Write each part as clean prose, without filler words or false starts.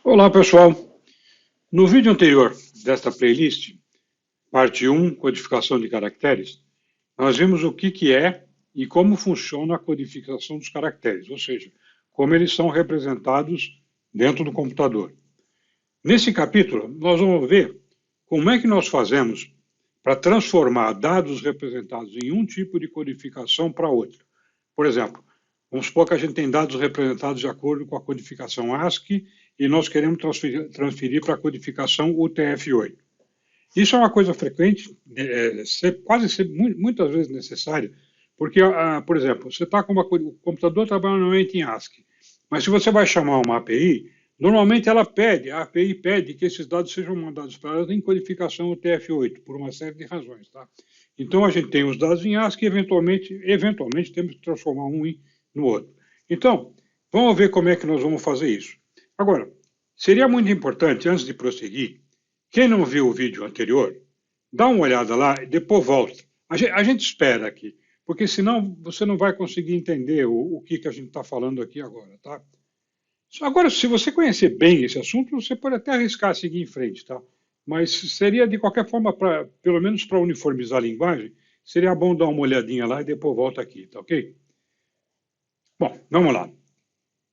Olá, pessoal. No vídeo anterior desta playlist, parte 1, codificação de caracteres, nós vimos o que é e como funciona a codificação dos caracteres, ou seja, como eles são representados dentro do computador. Nesse capítulo, nós vamos ver como é que nós fazemos para transformar dados representados em um tipo de codificação para outro. Por exemplo, vamos supor que a gente tem dados representados de acordo com a codificação ASCII e nós queremos transferir para a codificação UTF-8. Isso é uma coisa frequente, muitas vezes necessária, porque, por exemplo, você está com o computador trabalhando normalmente em ASCII, mas se você vai chamar uma API, normalmente a API pede que esses dados sejam mandados para ela em codificação UTF-8, por uma série de razões. Tá? Então, a gente tem os dados em ASCII e, eventualmente temos que transformar um no outro. Então, vamos ver como é que nós vamos fazer isso. Agora, seria muito importante, antes de prosseguir, quem não viu o vídeo anterior, dá uma olhada lá e depois volta. A gente espera aqui, porque senão você não vai conseguir entender o que a gente está falando aqui agora, tá? Agora, se você conhecer bem esse assunto, você pode até arriscar seguir em frente, tá? Mas seria, de qualquer forma, pelo menos para uniformizar a linguagem, seria bom dar uma olhadinha lá e depois volta aqui, tá ok? Bom, vamos lá.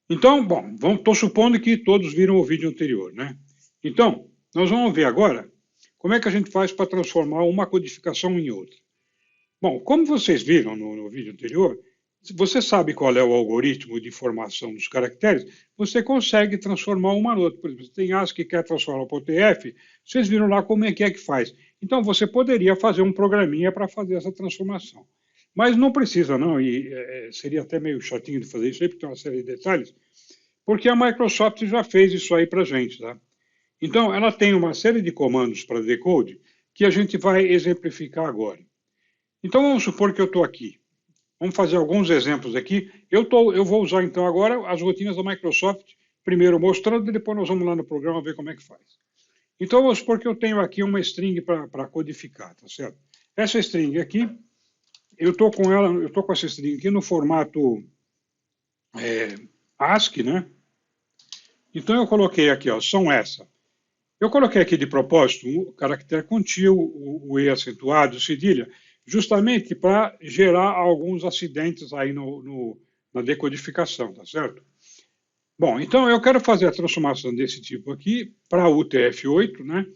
Então, bom, estou supondo que todos viram o vídeo anterior, né? Então, nós vamos ver agora como é que a gente faz para transformar uma codificação em outra. Bom, como vocês viram no vídeo anterior, se você sabe qual é o algoritmo de formação dos caracteres, você consegue transformar uma em outra. Por exemplo, tem ASCII que quer transformar para o TF, vocês viram lá como é que faz. Então, você poderia fazer um programinha para fazer essa transformação. Mas não precisa, não, e seria até meio chatinho de fazer isso aí, porque tem uma série de detalhes, porque a Microsoft já fez isso aí para a gente, tá? Então, ela tem uma série de comandos para decode que a gente vai exemplificar agora. Então, vamos supor que eu estou aqui. Vamos fazer alguns exemplos aqui. Eu vou usar, então, agora as rotinas da Microsoft, primeiro mostrando, e depois nós vamos lá no programa ver como é que faz. Então, vamos supor que eu tenho aqui uma string para codificar, tá certo? Essa string aqui, eu estou com essa string aqui no formato ASCII, né? Então, eu coloquei aqui, ó, são essa. Eu coloquei aqui de propósito o caractere contínuo, o E acentuado, o cedilha, justamente para gerar alguns acidentes aí na decodificação, tá certo? Bom, então eu quero fazer a transformação desse tipo aqui para UTF-8, né?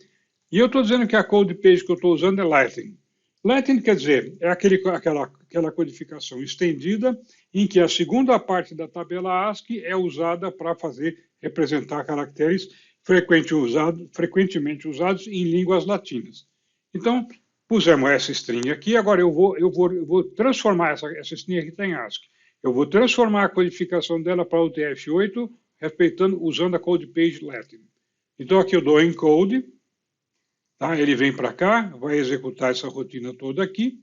E eu estou dizendo que a code page que eu estou usando é Latin. Latin quer dizer, é aquela codificação estendida em que a segunda parte da tabela ASCII é usada para representar caracteres frequentemente usados em línguas latinas. Então, pusemos essa string aqui, agora eu vou transformar essa string aqui está em ASCII. Eu vou transformar a codificação dela para o TF-8, usando a code page Latin. Então, aqui eu dou encode, tá? Ele vem para cá, vai executar essa rotina toda aqui,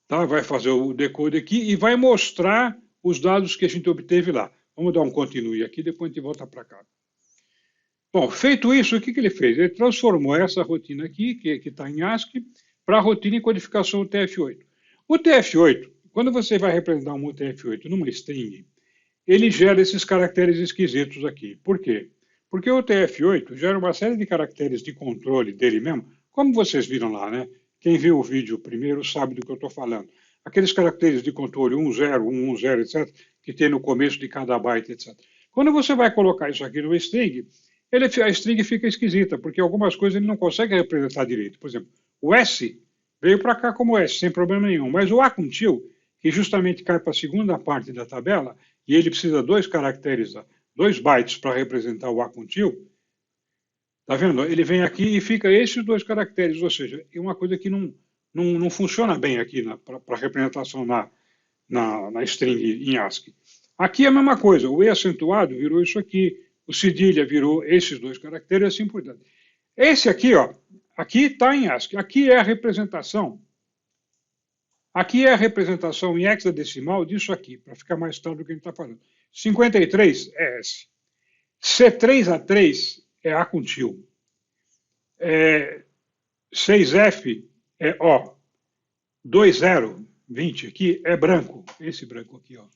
tá? Vai fazer o decode aqui e vai mostrar os dados que a gente obteve lá. Vamos dar um continue aqui, depois a gente volta para cá. Bom, feito isso, o que ele fez? Ele transformou essa rotina aqui, que está em ASCII, para a rotina em codificação UTF-8. O TF-8, quando você vai representar um UTF-8 numa string, ele gera esses caracteres esquisitos aqui. Por quê? Porque o UTF-8 gera uma série de caracteres de controle dele mesmo, como vocês viram lá, né? Quem viu o vídeo primeiro sabe do que eu estou falando. Aqueles caracteres de controle 10, 110, etc., que tem no começo de cada byte, etc. Quando você vai colocar isso aqui no string, a string fica esquisita, porque algumas coisas ele não consegue representar direito. Por exemplo, o S veio para cá como S, sem problema nenhum, mas o A-contil, que justamente cai para a segunda parte da tabela, e ele precisa de 2 bytes para representar o A-contil, tá vendo? Ele vem aqui e fica esses 2 caracteres, ou seja, é uma coisa que não funciona bem aqui para representação na string em ASCII. Aqui é a mesma coisa, o E acentuado virou isso aqui, o cedilha virou esses 2 caracteres e assim por diante. Esse aqui, ó, aqui está em ASCII, aqui é a representação em hexadecimal disso aqui, para ficar mais claro do que a gente está falando. 53 é S. C3A3 é A contínuo. 6F é O. 20, aqui é branco, esse branco aqui, ó.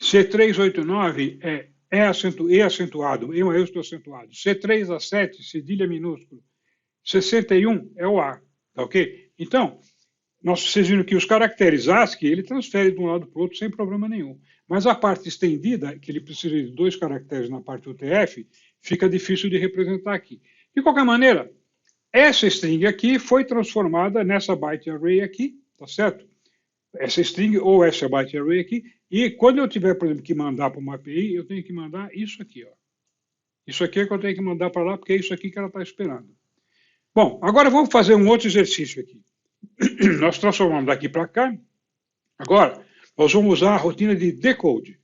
C389 é E acentuado, E maiúsculo acentuado. C3A7, cedilha minúsculo. 61 é o A, tá ok? Então, vocês viram que os caracteres ASCII, ele transfere de um lado para o outro sem problema nenhum. Mas a parte estendida, que ele precisa de 2 caracteres na parte UTF, fica difícil de representar aqui. De qualquer maneira, essa string aqui foi transformada nessa byte array aqui, tá certo? Essa string ou essa byte array aqui. E quando eu tiver, por exemplo, que mandar para uma API, eu tenho que mandar isso aqui, ó. Isso aqui é que eu tenho que mandar para lá, porque é isso aqui que ela está esperando. Bom, agora vamos fazer um outro exercício aqui. Nós transformamos daqui para cá. Agora, nós vamos usar a rotina de decode.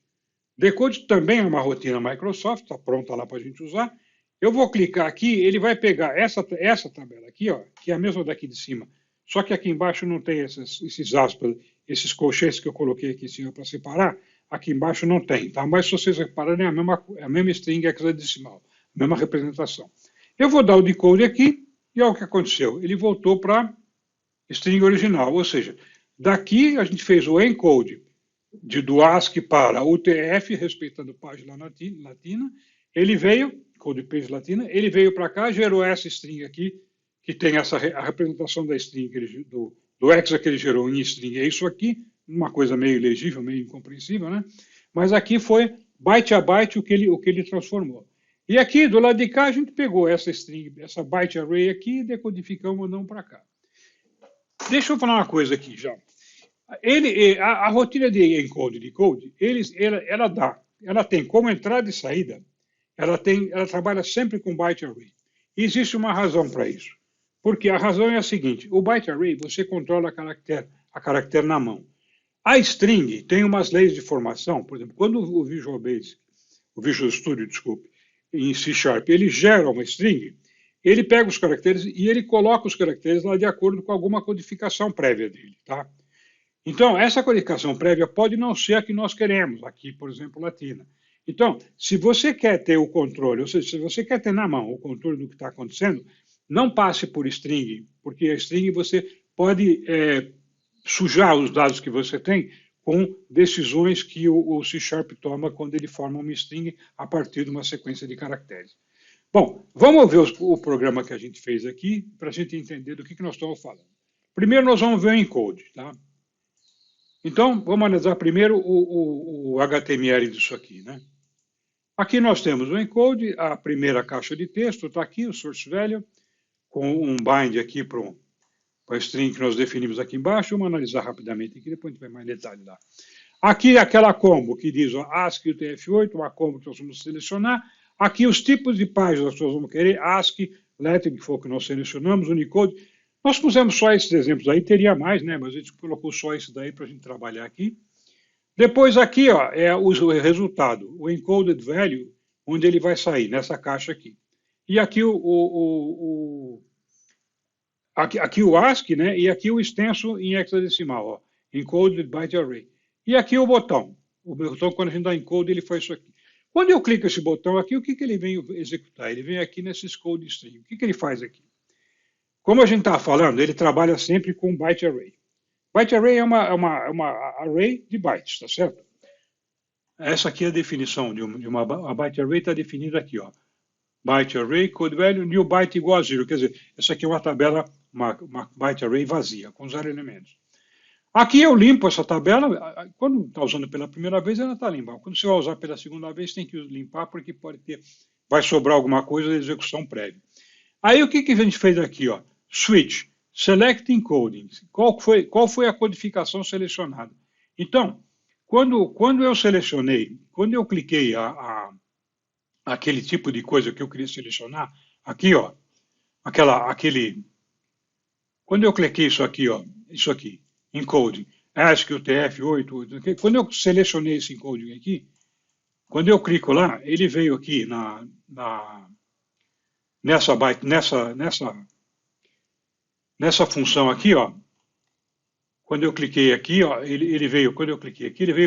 Decode também é uma rotina Microsoft, está pronta lá para a gente usar. Eu vou clicar aqui, ele vai pegar essa tabela aqui, ó, que é a mesma daqui de cima. Só que aqui embaixo não tem esses aspas, esses colchetes que eu coloquei aqui em cima para separar. Aqui embaixo não tem, tá? Mas se vocês repararem, é a mesma string hexadecimal, a mesma representação. Eu vou dar o decode aqui, e olha o que aconteceu. Ele voltou para string original, ou seja, daqui a gente fez o encode do ASCII para UTF, respeitando página latina, ele veio, code page latina, ele veio para cá, gerou essa string aqui, que tem a representação da string, do hexa que ele gerou em string, é isso aqui, uma coisa meio ilegível, meio incompreensível, né? Mas aqui foi byte a byte o que ele transformou. E aqui, do lado de cá, a gente pegou essa string, essa byte array aqui, e decodificamos e mandamos para cá. Deixa eu falar uma coisa aqui já. A rotina de encode e decode, ela tem como entrada e saída, ela trabalha sempre com byte array. E existe uma razão para isso. Porque a razão é a seguinte: o byte array você controla a caractere na mão. A string tem umas leis de formação, por exemplo, quando o Visual Studio, desculpe, em C Sharp, ele gera uma string, ele pega os caracteres e ele coloca os caracteres lá de acordo com alguma codificação prévia dele, tá? Então, essa codificação prévia pode não ser a que nós queremos, aqui, por exemplo, latina. Então, se você quer ter o controle, ou seja, se você quer ter na mão o controle do que está acontecendo, não passe por string, porque a string você pode sujar os dados que você tem com decisões que o C Sharp toma quando ele forma uma string a partir de uma sequência de caracteres. Bom, vamos ver o programa que a gente fez aqui para a gente entender do que nós estamos falando. Primeiro nós vamos ver o encode, tá? Então, vamos analisar primeiro o HTML disso aqui, né? Aqui nós temos o encode, a primeira caixa de texto, está aqui, o source value, com um bind aqui para a string que nós definimos aqui embaixo. Vamos analisar rapidamente aqui, depois a gente vai mais detalhe lá. Aqui aquela combo que diz ó, ASCII UTF-8, uma combo que nós vamos selecionar. Aqui os tipos de páginas que nós vamos querer, ASCII, Letter, que foi o que nós selecionamos, Unicode. Nós pusemos só esses exemplos aí, teria mais, né? Mas a gente colocou só isso daí para a gente trabalhar aqui. Depois aqui ó, é o resultado, o encoded value, onde ele vai sair, nessa caixa aqui. E aqui aqui o ASCII, né? E aqui o extenso em hexadecimal, ó, encoded byte array. E aqui o botão. O botão, quando a gente dá encode, ele faz isso aqui. Quando eu clico esse botão aqui, o que ele vem executar? Ele vem aqui nesse code string. O que ele faz aqui? Como a gente está falando, ele trabalha sempre com byte array. Byte array é uma array de bytes, tá certo? Essa aqui é a definição de uma byte array, está definida aqui, ó. Byte array, code value, new byte igual a zero. Quer dizer, essa aqui é uma tabela, uma byte array vazia, com 0 elementos. Aqui eu limpo essa tabela, quando está usando pela primeira vez, ela está limpa. Quando você vai usar pela segunda vez, tem que limpar, porque vai sobrar alguma coisa de execução prévia. Aí o que a gente fez aqui, ó? Switch, Select Encoding. Qual foi a codificação selecionada? Então, quando eu selecionei, quando eu cliquei aquele tipo de coisa que eu queria selecionar, aqui, ó, quando eu cliquei isso aqui, encoding, ASCII UTF-8, quando eu selecionei esse encoding aqui, quando eu clico lá, ele veio aqui nessa função aqui, ó. Quando eu cliquei aqui, ó, ele veio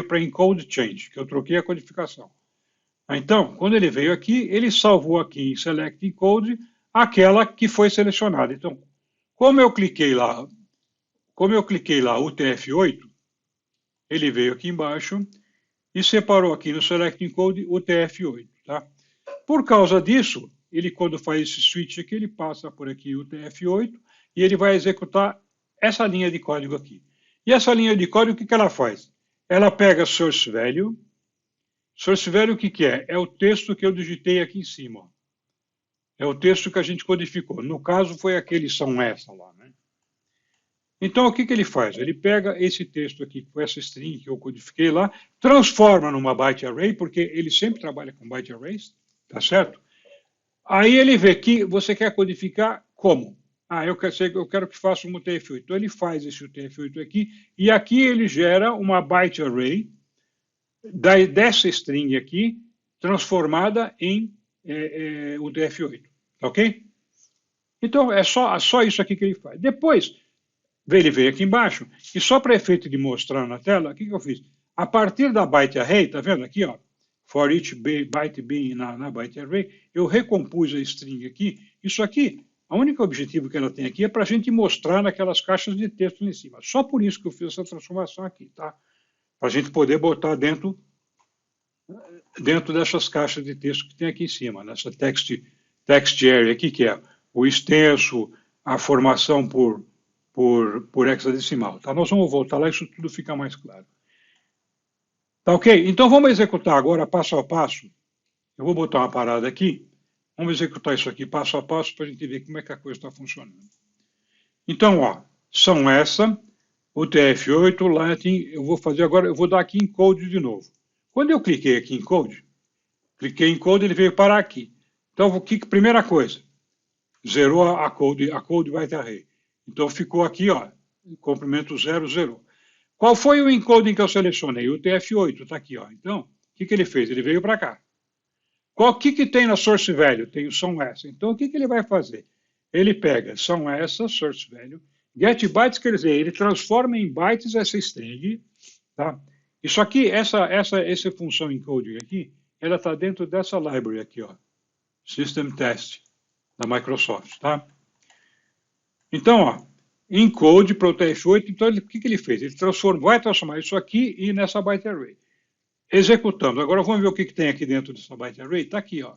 para encode change, que eu troquei a codificação. Então, quando ele veio aqui, ele salvou aqui em select encode aquela que foi selecionada. Então, como eu cliquei lá UTF-8, ele veio aqui embaixo e separou aqui no Select Encode o TF8. Tá? Por causa disso, ele quando faz esse switch aqui, ele passa por aqui o TF8 e ele vai executar essa linha de código aqui. E essa linha de código, o que ela faz? Ela pega source value. Source value o que é? É o texto que eu digitei aqui em cima. Ó. É o texto que a gente codificou. No caso, foi aquele são essa lá. Né? Então, o que ele faz? Ele pega esse texto aqui, com essa string que eu codifiquei lá, transforma numa byte array, porque ele sempre trabalha com byte arrays, tá certo? Aí ele vê que você quer codificar como? Ah, eu quero que faça um UTF-8. Então ele faz esse UTF-8 aqui, e aqui ele gera uma byte array dessa string aqui, transformada em UTF-8. Ok? Então é só isso aqui que ele faz. Depois, ele veio aqui embaixo, e só para efeito de mostrar na tela, o que eu fiz? A partir da byte array, tá vendo aqui, ó? For each byte being na byte array, eu recompus a string aqui. Isso aqui, o único objetivo que ela tem aqui é para a gente mostrar naquelas caixas de texto lá em cima. Só por isso que eu fiz essa transformação aqui, tá? Para a gente poder botar dentro dessas caixas de texto que tem aqui em cima, nessa text area aqui, que é o extenso, a formação por hexadecimal. Tá? Nós vamos voltar lá e isso tudo fica mais claro. Tá ok? Então vamos executar agora passo a passo. Eu vou botar uma parada aqui. Vamos executar isso aqui passo a passo para a gente ver como é que a coisa está funcionando. Então, ó, são essa, o TF8, Latin, eu vou fazer agora, eu vou dar aqui em code de novo. Quando eu cliquei aqui em code, ele veio parar aqui. Então, primeira coisa, zerou a code byte array. Então ficou aqui, ó, comprimento 0, 0. Qual foi o encoding que eu selecionei? O TF8, está aqui, ó. Então, o que ele fez? Ele veio para cá. O que tem na source value? Tem o são essa. Então, o que ele vai fazer? Ele pega são essa, source value, get bytes, quer dizer, ele transforma em bytes essa string, tá? Isso aqui, essa função encoding aqui, ela está dentro dessa library aqui, ó, System Test, da Microsoft, tá? Então, ó, encode para o TF8, então o que ele fez? Ele vai transformar isso aqui e nessa byte array. Executando. Agora vamos ver o que tem aqui dentro dessa byte array. Está aqui, ó.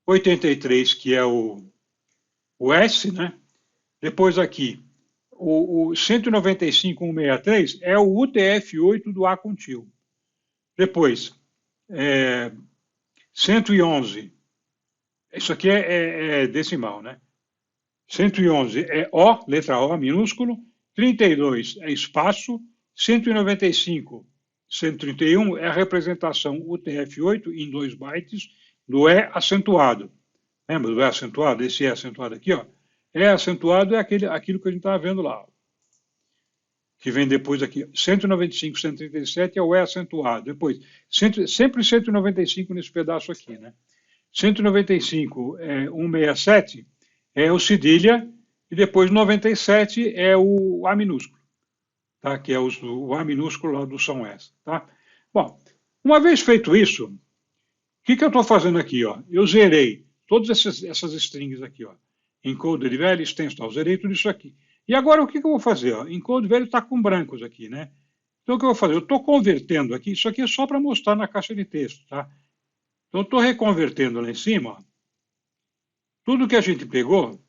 83, que é o S, né? Depois aqui, o 195.163 é o UTF-8 do Acontil. Depois, 111, isso aqui é decimal, né? 111 é O, letra O, minúsculo. 32 é espaço. 195, 131 é a representação UTF-8 em 2 bytes do E acentuado. Lembra do E acentuado? Esse E acentuado aqui, ó. E acentuado é aquilo que a gente estava vendo lá. Ó. Que vem depois aqui. 195, 137 é o E acentuado. Depois, sempre 195 nesse pedaço aqui, né? 195 é 167 é o cedilha, e depois 97 é o A minúsculo, tá? Que é o A minúsculo lá do som S. Tá? Bom, uma vez feito isso, o que eu estou fazendo aqui? Ó? Eu zerei todas essas strings aqui, ó. Encode velho, extenso, tal. Zerei tudo isso aqui. E agora o que eu vou fazer? Ó? Encode velho está com brancos aqui, né? Então o que eu vou fazer? Eu estou convertendo aqui, isso aqui é só para mostrar na caixa de texto, tá? Então eu estou reconvertendo lá em cima, ó. Tudo que a gente pegou,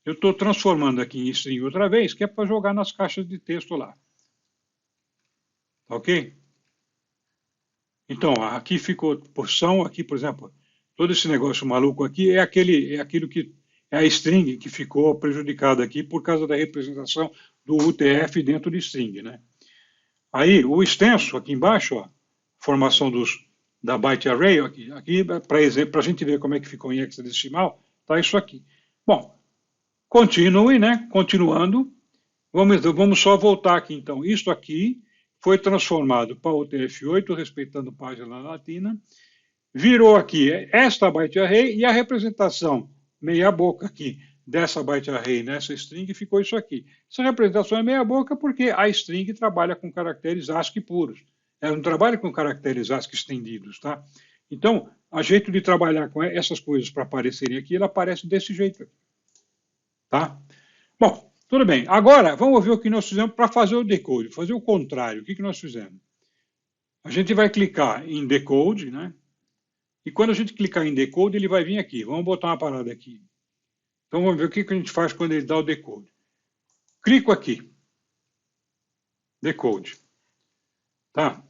eu estou transformando aqui em string outra vez, que é para jogar nas caixas de texto lá. Ok? Então, aqui ficou porção, aqui, por exemplo, todo esse negócio maluco aqui é aquilo que é a string que ficou prejudicada aqui por causa da representação do UTF dentro de string, né? Aí, o extenso aqui embaixo, ó, formação da byte array, aqui para a gente ver como é que ficou em hexadecimal, tá isso aqui. Bom, continue, né? Continuando. Vamos só voltar aqui, então. Isto aqui foi transformado para o TF8, respeitando página latina. Virou aqui esta byte array e a representação meia boca aqui dessa byte array nessa string ficou isso aqui. Essa representação é meia boca porque a string trabalha com caracteres ASCII puros. Ela não trabalha com caracteres ASCII estendidos, tá? Então, a jeito de trabalhar com essas coisas para aparecerem aqui, ela aparece desse jeito aqui. Tá? Bom, tudo bem. Agora, vamos ver o que nós fizemos para fazer o decode, fazer o contrário. O que nós fizemos? A gente vai clicar em Decode, né? E quando a gente clicar em Decode, ele vai vir aqui. Vamos botar uma parada aqui. Então vamos ver o que a gente faz quando ele dá o Decode. Clico aqui. Decode. Tá?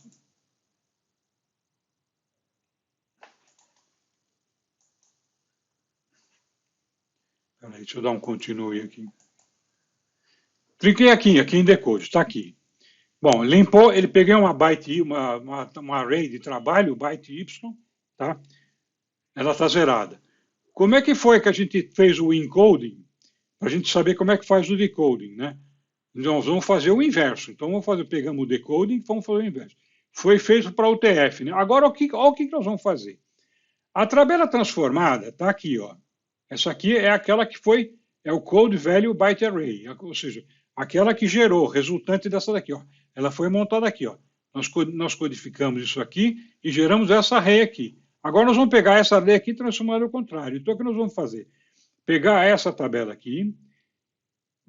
Peraí, deixa eu dar um continue aqui. Cliquei aqui em Decode. Está aqui. Bom, limpou, ele peguei uma byte, uma array de trabalho, byte Y, tá? Ela está zerada. Como é que foi que a gente fez o encoding? Para a gente saber como é que faz o decoding, né? Nós vamos fazer o inverso. Então, pegamos o decoding e vamos fazer o inverso. Foi feito para o TF, né? Agora, olha o que nós vamos fazer. A tabela transformada está aqui, ó. Essa aqui é aquela que é o Code Value Byte Array, ou seja, aquela que gerou, resultante dessa daqui, ó. Ela foi montada aqui, ó. Nós codificamos isso aqui e geramos essa array aqui. Agora nós vamos pegar essa array aqui e transformar ao contrário. Então o que nós vamos fazer? Pegar essa tabela aqui,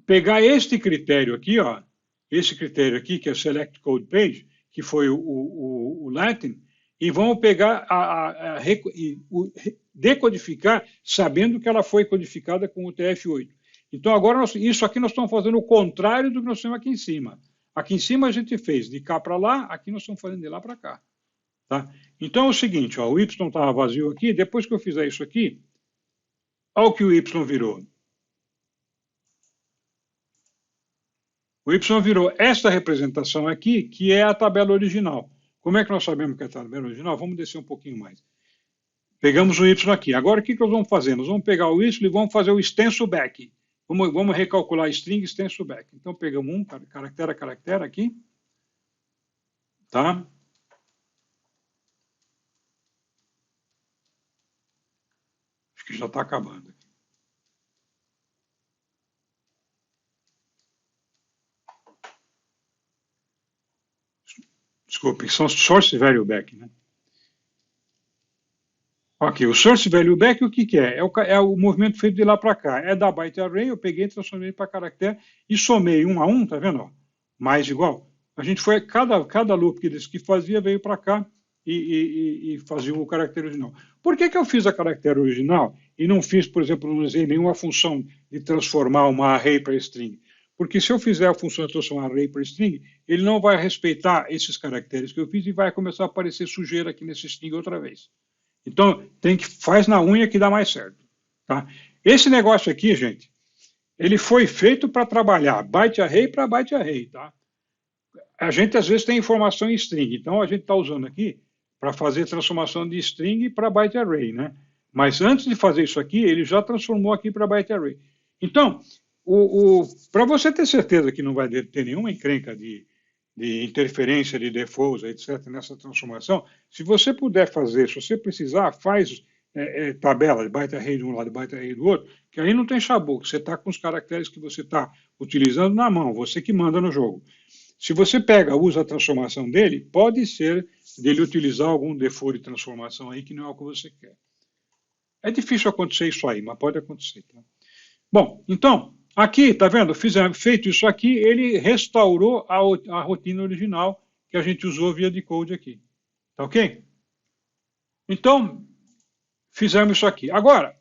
pegar este critério aqui, ó, esse critério aqui, que é Select Code Page, que foi o Latin, e vamos pegar decodificar, sabendo que ela foi codificada com o TF8. Então, agora, isso aqui nós estamos fazendo o contrário do que nós temos aqui em cima. Aqui em cima a gente fez de cá para lá, aqui nós estamos fazendo de lá para cá. Tá? Então, é o seguinte, ó, o Y estava vazio aqui, depois que eu fizer isso aqui, olha o que o Y virou. O Y virou esta representação aqui, que é a tabela original. Como é que nós sabemos que é a tabela original? Vamos descer um pouquinho mais. Pegamos o Y aqui. Agora, o que nós vamos fazer? Nós vamos pegar o Y e vamos fazer o extenso back. Vamos recalcular string extenso back. Então, pegamos um caractere a caractere aqui. Tá? Acho que já está acabando. Desculpe, são source value back, né? Ok, o source value back o que é? É o movimento feito de lá para cá. É da byte array, eu peguei, transformei para caractere e somei um a um, tá vendo? Ó, mais igual. A gente foi, cada loop que fazia veio para cá e fazia o caractere original. Por que eu fiz a caractere original e não fiz, por exemplo, não usei nenhuma função de transformar uma array para string? Porque se eu fizer a função de transformar array para string, ele não vai respeitar esses caracteres que eu fiz e vai começar a aparecer sujeira aqui nesse string outra vez. Então, faz na unha que dá mais certo. Tá? Esse negócio aqui, gente, ele foi feito para trabalhar byte array para byte array. Tá? A gente, às vezes, tem informação em string. Então, a gente está usando aqui para fazer transformação de string para byte array. Né? Mas antes de fazer isso aqui, ele já transformou aqui para byte array. Então, para você ter certeza que não vai ter nenhuma encrenca de interferência de defaults, etc., nessa transformação, se você puder fazer, se você precisar, faz tabela de byte array de um lado e byte array do outro, que aí não tem chabu, você está com os caracteres que você está utilizando na mão, você que manda no jogo. Se você usa a transformação dele, pode ser dele utilizar algum default de transformação aí que não é o que você quer. É difícil acontecer isso aí, mas pode acontecer. Tá? Bom, então, aqui, tá vendo? Feito isso aqui, ele restaurou a rotina original que a gente usou via decode aqui. Tá ok? Então, fizemos isso aqui. Agora,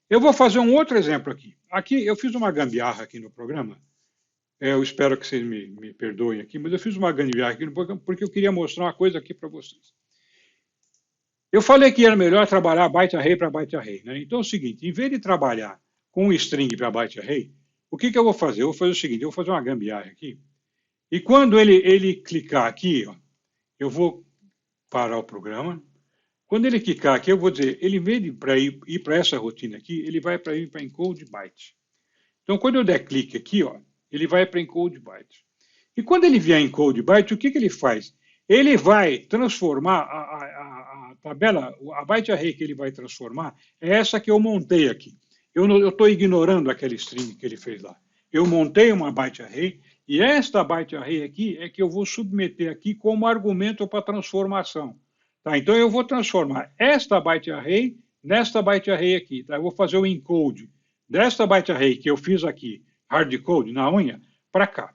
eu vou fazer um outro exemplo aqui. Aqui, eu fiz uma gambiarra aqui no programa. Eu espero que vocês me perdoem aqui, mas eu fiz uma gambiarra aqui no programa porque eu queria mostrar uma coisa aqui para vocês. Eu falei que era melhor trabalhar byte array para byte array. Né? Então, é o seguinte, em vez de trabalhar com um string para byte array, o que eu vou fazer? Eu vou fazer o seguinte, eu vou fazer uma gambiarra aqui. E quando ele clicar aqui, ó, eu vou parar o programa. Quando ele clicar aqui, eu vou dizer, ele, em vez de ir para essa rotina aqui, ele vai para encode byte. Então, quando eu der clique aqui, ó, ele vai para encode byte. E quando ele vier encode byte, o que ele faz? Ele vai transformar a tabela, a byte array que ele vai transformar, é essa que eu montei aqui. Eu estou ignorando aquele string que ele fez lá. Eu montei uma byte array e esta byte array aqui é que eu vou submeter aqui como argumento para transformação. Tá? Então, eu vou transformar esta byte array nesta byte array aqui. Tá? Eu vou fazer o encode desta byte array que eu fiz aqui, hardcode, na unha, para cá.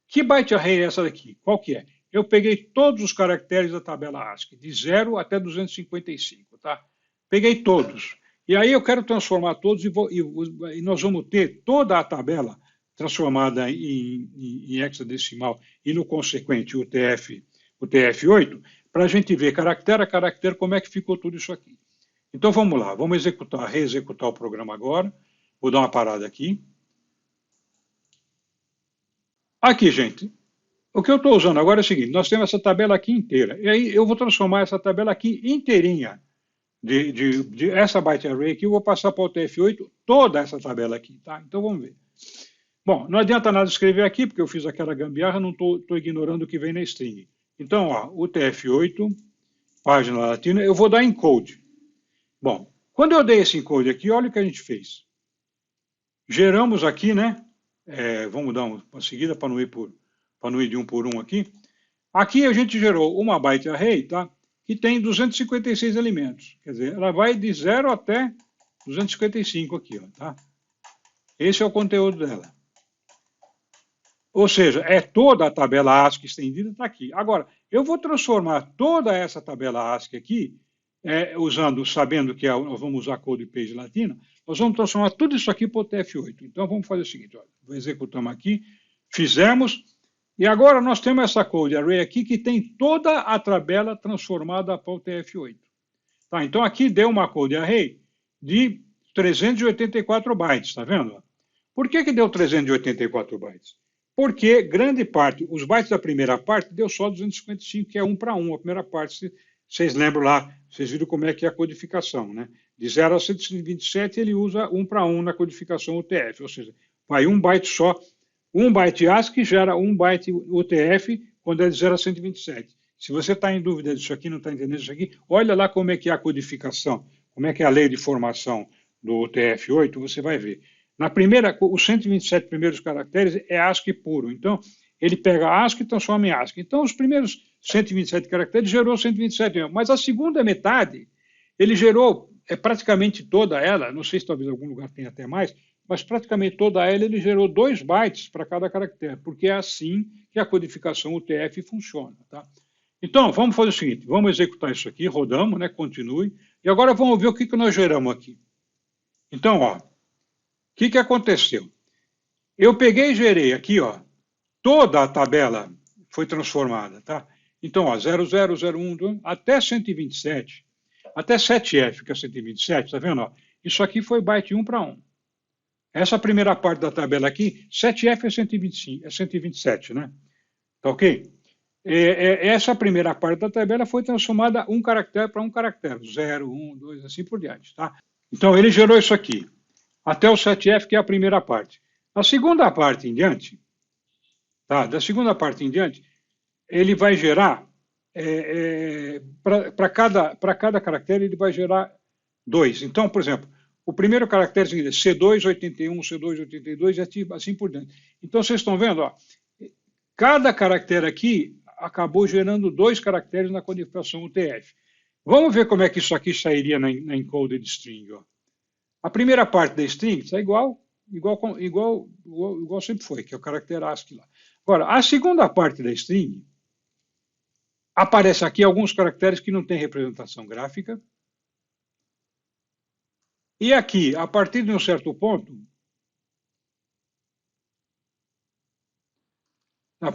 Que byte array é essa daqui? Qual que é? eu peguei todos os caracteres da tabela ASCII, de 0 até 255, tá? Peguei todos. E aí eu quero transformar todos e nós vamos ter toda a tabela transformada em hexadecimal e no consequente o TF8, para a gente ver caractere a caractere como é que ficou tudo isso aqui. Então vamos lá, vamos reexecutar o programa agora. Vou dar uma parada aqui. Aqui, gente, o que eu estou usando agora é o seguinte, nós temos essa tabela aqui inteira. E aí eu vou transformar essa tabela aqui inteirinha, de essa byte array aqui, eu vou passar para o TF8 toda essa tabela aqui, tá? Então vamos ver. Bom, não adianta nada escrever aqui, porque eu fiz aquela gambiarra, não estou ignorando o que vem na string. Então, ó, o TF8, página latina, eu vou dar encode. Bom, quando eu dei esse encode aqui, olha o que a gente fez. Geramos aqui, né? Vamos dar uma seguida para não ir de um por um aqui. Aqui a gente gerou uma byte array, tá? Que tem 256 elementos. Quer dizer, ela vai de 0 até 255 aqui, ó, tá? Esse é o conteúdo dela. Ou seja, é toda a tabela ASCII estendida está aqui. Agora, eu vou transformar toda essa tabela ASCII aqui, sabendo que nós vamos usar code page latina, nós vamos transformar tudo isso aqui para o TF8. Então, vamos fazer o seguinte, olha, executamos aqui, fizemos, e agora nós temos essa code array aqui que tem toda a tabela transformada para o TF8. Tá, então, aqui deu uma code array de 384 bytes, está vendo? Por que deu 384 bytes? Porque grande parte, os bytes da primeira parte deu só 255, que é 1 para 1. A primeira parte, vocês lembram lá, vocês viram como é que é a codificação, né? De 0 a 127, ele usa 1 para 1 na codificação UTF, ou seja, vai um byte só, um byte ASCII gera um byte UTF quando é de 0 a 127. Se você está em dúvida disso aqui, não está entendendo isso aqui, olha lá como é que é a codificação, como é que é a lei de formação do UTF-8, você vai ver. Na primeira, os 127 primeiros caracteres é ASCII puro. Então, ele pega ASCII e transforma em ASCII. Então, os primeiros 127 caracteres gerou 127 mesmo. Mas a segunda metade, ele gerou praticamente toda ela, não sei se talvez em algum lugar tenha até mais, mas praticamente toda ela ele gerou 2 bytes para cada caractere, porque é assim que a codificação UTF funciona. Tá? Então, vamos fazer o seguinte, vamos executar isso aqui, rodamos, né, continue, e agora vamos ver o que nós geramos aqui. Então, ó, o que aconteceu? Eu peguei e gerei aqui, ó, toda a tabela foi transformada, tá? Então, ó, 00, 01, 2, até 127, até 7F, que é 127, tá vendo? Ó? Isso aqui foi byte 1 para 1. Essa primeira parte da tabela aqui, 7F é 125, é 127, né? Tá ok? Essa primeira parte da tabela foi transformada um caractere para um caractere, 0, 1, 2, assim por diante, tá? Então, ele gerou isso aqui, até o 7F, que é a primeira parte. A segunda parte em diante, tá? Da segunda parte em diante, ele vai gerar, para cada caractere, ele vai gerar 2. Então, por exemplo, o primeiro caractere é C2, 81, C2, 82, e assim por diante. Então, vocês estão vendo, ó, cada caractere aqui acabou gerando 2 caracteres na codificação UTF. Vamos ver como é que isso aqui sairia na encoded string. Ó. A primeira parte da string está igual sempre foi, que é o caractere ASCII lá. Agora, a segunda parte da string, aparece aqui alguns caracteres que não têm representação gráfica. E aqui, a partir de um certo ponto,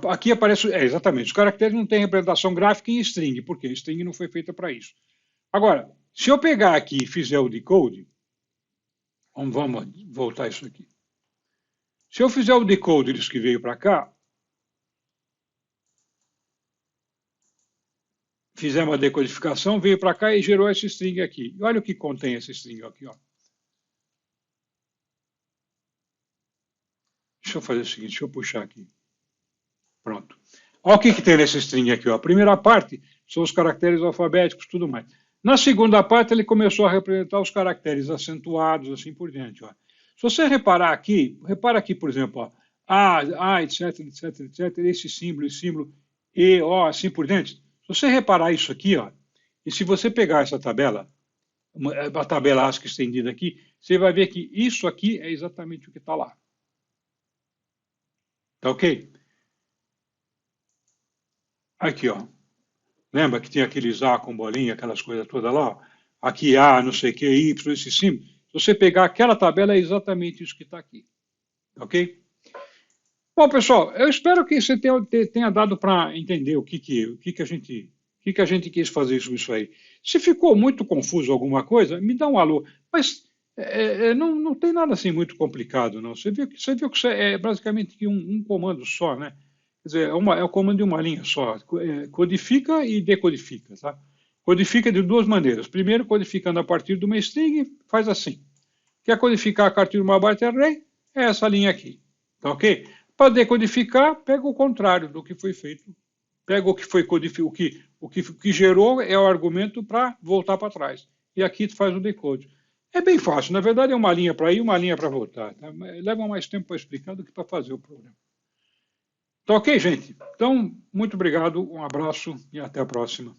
aqui aparece, exatamente, os caracteres não têm representação gráfica em string, porque string não foi feita para isso. Agora, se eu pegar aqui e fizer o decode, vamos voltar isso aqui. Se eu fizer o decode disso que veio para cá, fizemos a decodificação, veio para cá e gerou esse string aqui. E olha o que contém esse string aqui. Ó. Deixa eu fazer o seguinte, deixa eu puxar aqui. Pronto. Olha o que tem nesse string aqui. Ó. A primeira parte são os caracteres alfabéticos e tudo mais. Na segunda parte, ele começou a representar os caracteres acentuados, assim por diante. Ó. Se você reparar aqui, repara aqui, por exemplo, ó, A, etc, etc, etc, esse símbolo, E, O, assim por diante. Se você reparar isso aqui, ó, e se você pegar essa tabela, a tabela ASCII estendida aqui, você vai ver que isso aqui é exatamente o que está lá. Tá ok? Aqui, ó. Lembra que tinha aqueles A com bolinha, aquelas coisas todas lá? Ó? Aqui A, não sei o que, Y, esse símbolo. Se você pegar aquela tabela, é exatamente isso que está aqui. Ok? Bom, pessoal, eu espero que você tenha dado para entender o que a gente quis fazer sobre isso aí. Se ficou muito confuso alguma coisa, me dá um alô. Mas não tem nada assim muito complicado, não. Você viu que é basicamente um comando só, né? Quer dizer, é o comando de uma linha só. Codifica e decodifica, tá? Codifica de duas maneiras. Primeiro, codificando a partir de uma string, faz assim. Quer codificar a partir de uma byte array? É essa linha aqui. Tá ok? Para decodificar, pega o contrário do que foi feito. Pega o que foi codificado, o que gerou é o argumento para voltar para trás. E aqui tu faz o decode. É bem fácil, na verdade é uma linha para ir e uma linha para voltar. Tá? Leva mais tempo para explicar do que para fazer o programa. Tá ok, gente? Então, muito obrigado, um abraço e até a próxima.